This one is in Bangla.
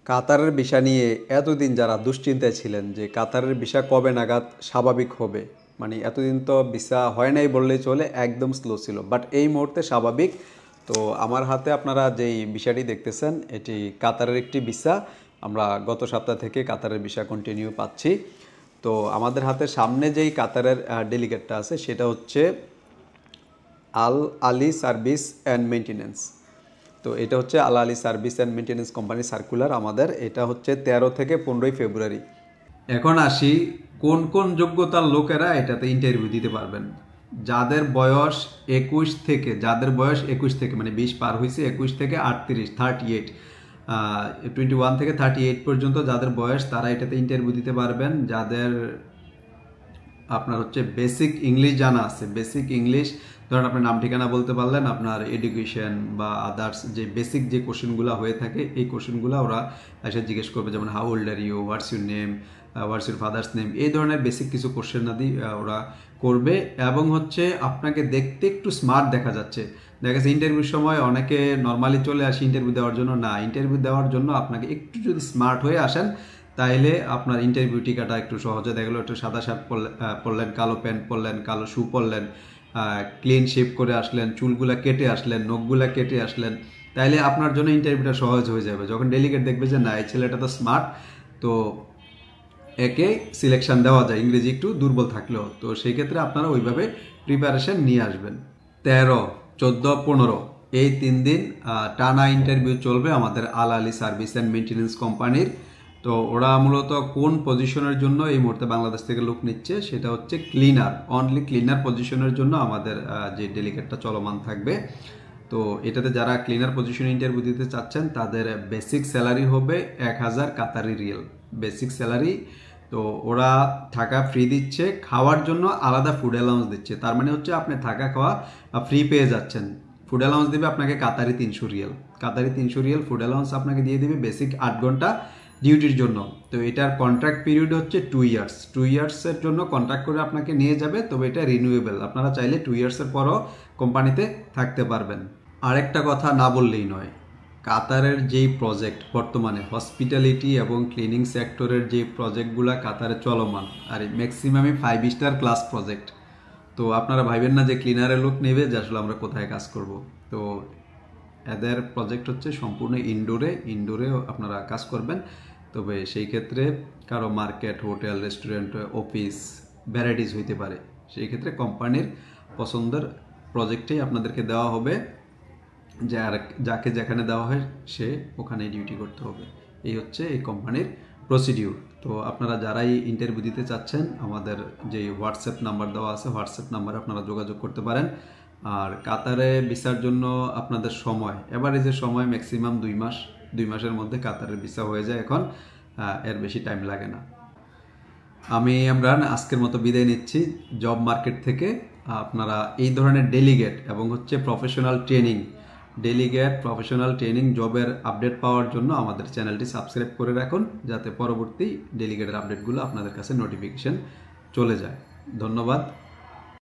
কাতারের ভিসা নিয়ে এতদিন যারা দুশ্চিন্তায় ছিলেন যে কাতারের ভিসা কবে নাগাদ স্বাভাবিক হবে, মানে এতদিন তো ভিসা হয় নাই বললেই চলে, একদম স্লো ছিল, বাট এই মুহূর্তে স্বাভাবিক। তো আমার হাতে আপনারা যেই ভিসাটি দেখতেছেন এটি কাতারের একটি ভিসা। আমরা গত সপ্তাহ থেকে কাতারের ভিসা কন্টিনিউ পাচ্ছি। তো আমাদের হাতে সামনে যেই কাতারের ডেলিগেটটা আছে সেটা হচ্ছে আল আলী সার্ভিস অ্যান্ড মেনটেন্যান্স। তো এটা হচ্ছে আল আলী সার্ভিস অ্যান্ড মেনটেন্যান্স কোম্পানির সার্কুলার আমাদের, এটা হচ্ছে 13 থেকে 15 ফেব্রুয়ারি। এখন আসি কোন কোন যোগ্যতার লোকেরা এটাতে ইন্টারভিউ দিতে পারবেন। যাদের বয়স 21 থেকে মানে 20 পার হয়েছে, 21 থেকে 38, 21 থেকে 38 পর্যন্ত যাদের বয়স, তারা এটাতে ইন্টারভিউ দিতে পারবেন। যাদের আপনার হচ্ছে বেসিক ইংলিশ জানা আছে, বেসিক ইংলিশ, ধরেন আপনার নাম ঠিকানা বলতে পারলেন, আপনার এডুকেশন বা আদার্স যে বেসিক যে কোশ্চেনগুলো হয়ে থাকে এই কোশ্চেনগুলো ওরা এসে জিজ্ঞেস করবে, যেমন how old are you, what's your name, what's your father's name, এই ধরনের বেসিক কিছু কোশ্চেন আদি ওরা করবে। এবং হচ্ছে আপনাকে দেখতে একটু স্মার্ট দেখা যাচ্ছে। দেখা যাচ্ছে ইন্টারভিউর সময় অনেকে নর্মালি চলে আসে ইন্টারভিউ দেওয়ার জন্য, না, ইন্টারভিউ দেওয়ার জন্য আপনাকে একটু যদি স্মার্ট হয়ে আসেন তাইলে আপনার ইন্টারভিউ টিকাটা একটু সহজে দেখলো। একটু সাদা শার্ট পরলেন, কালো প্যান্ট পরলেন, কালো শু পরলেন, ক্লিন শেভ করে আসলেন, চুলগুলা কেটে আসলেন, নখগুলা কেটে আসলেন, তাইলে আপনার জন্য ইন্টারভিউটা সহজ হয়ে যাবে। যখন ডেলিগেট দেখবে যে না, এই ছেলেটা তো স্মার্ট, তো একে সিলেকশন দেওয়া যায়, ইংরেজি একটু দুর্বল থাকলেও। তো সেই ক্ষেত্রে আপনারা ওইভাবে প্রিপারেশন নিয়ে আসবেন। 13, 14, 15 এই 3 দিন টানা ইন্টারভিউ চলবে আমাদের আল আলী সার্ভিস অ্যান্ড মেনটেন্যান্স কোম্পানির। তো ওরা মূলত কোন পজিশনের জন্য এই মুহূর্তে বাংলাদেশ থেকে লোক নিচ্ছে, সেটা হচ্ছে ক্লিনার, অনলি ক্লিনার পজিশনের জন্য আমাদের যে ডেলিগেটটা চলমান থাকবে। তো এটাতে যারা ক্লিনার পজিশনে ইন্টারভিউ দিতে চাচ্ছেন তাদের বেসিক স্যালারি হবে 1000 কাতারি রিয়াল, বেসিক স্যালারি। তো ওরা থাকা ফ্রি দিচ্ছে, খাওয়ার জন্য আলাদা ফুড অ্যালাউন্স দিচ্ছে। তার মানে হচ্ছে আপনি থাকা খাওয়া ফ্রি পেয়ে যাচ্ছেন। ফুড অ্যালাউন্স দেবে আপনাকে Qatari 300 Real, Qatari 300 Real food allowance আপনাকে দিয়ে দেবে বেসিক 8 ঘন্টা ডিউটির জন্য। তো এটার কন্ট্রাক্ট পিরিয়ড হচ্ছে 2 ইয়ার্স, 2 ইয়ার্সের জন্য কন্ট্রাক্ট করে আপনাকে নিয়ে যাবে। তবে এটা রিনিউয়েবল, আপনারা চাইলে 2 ইয়ার্সের পরও কোম্পানিতে থাকতে পারবেন। আরেকটা কথা না বললেই নয়, কাতারের যেই প্রজেক্ট বর্তমানে হসপিটালিটি এবং ক্লিনিং সেক্টরের যে প্রজেক্টগুলো কাতারে চলমান, আর ম্যাক্সিমামই 5 স্টার ক্লাস প্রজেক্ট। তো আপনারা ভাইবেন না যে ক্লিনারের লোক নেবে, যে আসলে আমরা কোথায় কাজ করব। তো এদের প্রজেক্ট হচ্ছে সম্পূর্ণ ইনডোরে আপনারা কাজ করবেন। তবে সেই ক্ষেত্রে কারো market, hotel, restaurant, office varieties হইতে পারে। সেই ক্ষেত্রে কোম্পানির পছন্দের প্রজেক্টেই আপনাদেরকে দেওয়া হবে, যাকে যেখানে দেওয়া হয় সে ওখানেই ডিউটি করতে হবে। এই হচ্ছে এই কোম্পানির প্রসিডিউর। তো আপনারা যারাই ইন্টারভিউ দিতে চাচ্ছেন, আমাদের যে হোয়াটসঅ্যাপ নাম্বার দেওয়া আছে, হোয়াটসঅ্যাপ নাম্বারে আপনারা যোগাযোগ করতে পারেন। আর কাতারে ভিসার জন্য আপনাদের সময়, এভারেজের সময় ম্যাক্সিমাম 2 মাস, 2 মাসের মধ্যে কাতারের ভিসা হয়ে যায় এখন, এর বেশি টাইম লাগে না। আমি ইমরান আজকের মতো বিদায় নিচ্ছি জব মার্কেট থেকে। আপনারা এই ধরনের ডেলিগেট এবং হচ্ছে প্রফেশনাল ট্রেনিং জবের আপডেট পাওয়ার জন্য আমাদের চ্যানেলটি সাবস্ক্রাইব করে রাখুন, যাতে পরবর্তী ডেলিগেটের আপডেটগুলো আপনাদের কাছে নোটিফিকেশন চলে যায়। ধন্যবাদ।